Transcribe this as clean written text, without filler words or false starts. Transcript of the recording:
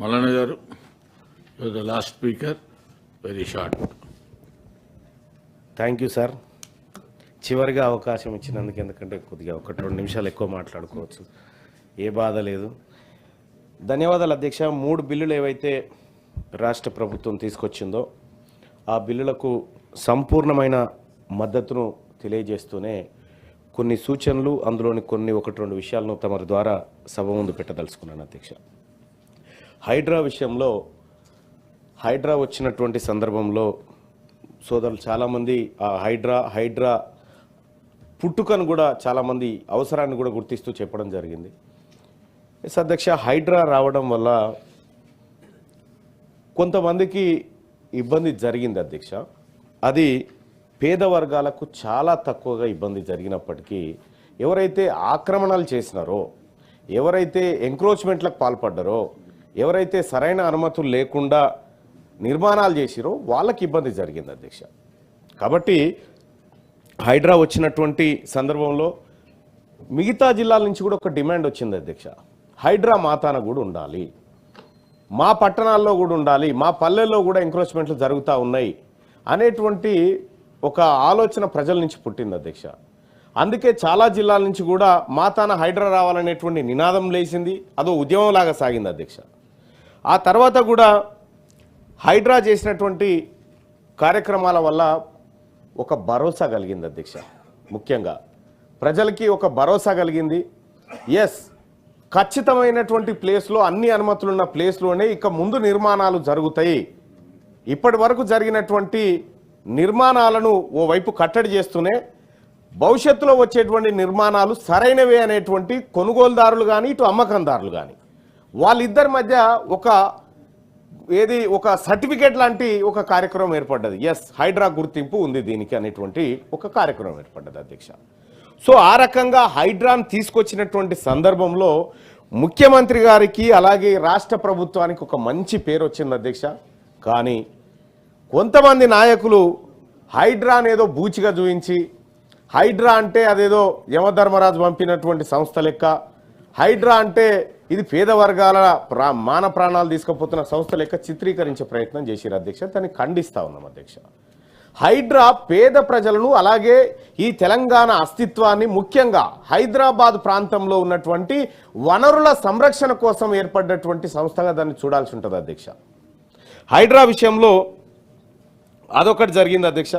Malana garu, you are the last speaker. Very short. Thank you sir. చివరిగా అవకాశం ఇచ్చినందుకు, ఎందుకంటే కొద్దిగా 1-2 నిమిషాలు ఎక్కువ మాట్లాడుకోవచ్చు, ఏ బాధ లేదు. ధన్యవాదాలు అధ్యక్ష. 3 బిల్లులు ఏవైతే రాష్ట్ర ప్రభుత్వం తీసుకొచ్చిందో ఆ బిల్లులకు సంపూర్ణమైన మద్దతును తెలియజేస్తూనే కొన్ని సూచనలు, అందులోని కొన్ని 1-2 విషయాలను తమరి ద్వారా సభ ముందు పెట్టదలుచుకున్నాను అధ్యక్ష. హైడ్రా విషయంలో, హైడ్రా వచ్చినటువంటి సందర్భంలో సోదరులు చాలామంది ఆ హైడ్రా పుట్టుకను కూడా చాలామంది అవసరాన్ని కూడా గుర్తిస్తూ చెప్పడం జరిగింది. ఎస్ అధ్యక్ష, హైడ్రా రావడం వల్ల కొంతమందికి ఇబ్బంది జరిగింది అధ్యక్ష. అది పేద వర్గాలకు చాలా తక్కువగా ఇబ్బంది జరిగినప్పటికీ ఎవరైతే ఆక్రమణలు చేసినారో, ఎవరైతే ఎంక్రోచ్మెంట్లకు పాల్పడ్డారో, ఎవరైతే సరైన అనుమతులు లేకుండా నిర్మాణాలు చేసిరో వాళ్ళకి ఇబ్బంది జరిగింది అధ్యక్ష. కాబట్టి హైడ్రా వచ్చినటువంటి సందర్భంలో మిగతా జిల్లాల నుంచి కూడా ఒక డిమాండ్ వచ్చింది అధ్యక్ష. హైడ్రా మాతాన కూడా ఉండాలి, మా పట్టణాల్లో కూడా ఉండాలి, మా పల్లెల్లో కూడా ఎంక్రోచ్మెంట్లు జరుగుతూ ఉన్నాయి అనేటువంటి ఒక ఆలోచన ప్రజల నుంచి పుట్టింది అధ్యక్ష. అందుకే చాలా జిల్లాల నుంచి కూడా మాతాన హైడ్రా రావాలనేటువంటి నినాదం లేచింది, అదో ఉద్యమంలాగా సాగింది అధ్యక్ష. ఆ తర్వాత కూడా హైడ్రా చేసినటువంటి కార్యక్రమాల వల్ల ఒక భరోసా కలిగింది అధ్యక్ష. ముఖ్యంగా ప్రజలకి ఒక భరోసా కలిగింది. ఎస్, ఖచ్చితమైనటువంటి ప్లేస్లో, అన్ని అనుమతులున్న ప్లేస్లోనే ఇక ముందు నిర్మాణాలు జరుగుతాయి. ఇప్పటి వరకు జరిగినటువంటి నిర్మాణాలను ఓవైపు కట్టడి చేస్తూనే భవిష్యత్తులో వచ్చేటువంటి నిర్మాణాలు సరైనవే అనేటువంటి కొనుగోలుదారులు కానీ, ఇటు అమ్మకందారులు కానీ, వాళ్ళిద్దరి మధ్య ఒక సర్టిఫికేట్ లాంటి ఒక కార్యక్రమం ఏర్పడ్డది. ఎస్, హైడ్రా గుర్తింపు ఉంది దీనికి అనేటువంటి ఒక కార్యక్రమం ఏర్పడ్డది అధ్యక్ష. సో ఆ రకంగా హైడ్రాను తీసుకొచ్చినటువంటి సందర్భంలో ముఖ్యమంత్రి గారికి అలాగే రాష్ట్ర ప్రభుత్వానికి ఒక మంచి పేరు వచ్చింది అధ్యక్ష. కానీ కొంతమంది నాయకులు హైడ్రాను ఏదో బూచిగా చూపించి, హైడ్రా అంటే అదేదో యమధర్మరాజు పంపినటువంటి సంస్థ లెక్క, హైడ్రా అంటే ఇది పేద వర్గాల మాన ప్రాణాలు తీసుకుపోతున్న సంస్థ లెక్క చిత్రీకరించే ప్రయత్నం చేశారు అధ్యక్ష. దాన్ని ఖండిస్తా ఉన్నాం అధ్యక్ష. హైడ్రా పేద ప్రజలను, అలాగే ఈ తెలంగాణ అస్తిత్వాన్ని, ముఖ్యంగా హైదరాబాద్ ప్రాంతంలో ఉన్నటువంటి వనరుల సంరక్షణ కోసం ఏర్పడినటువంటి సంస్థగా దాన్ని చూడాల్సి ఉంటుంది అధ్యక్ష. హైడ్రా విషయంలో అదొకటి జరిగింది అధ్యక్ష.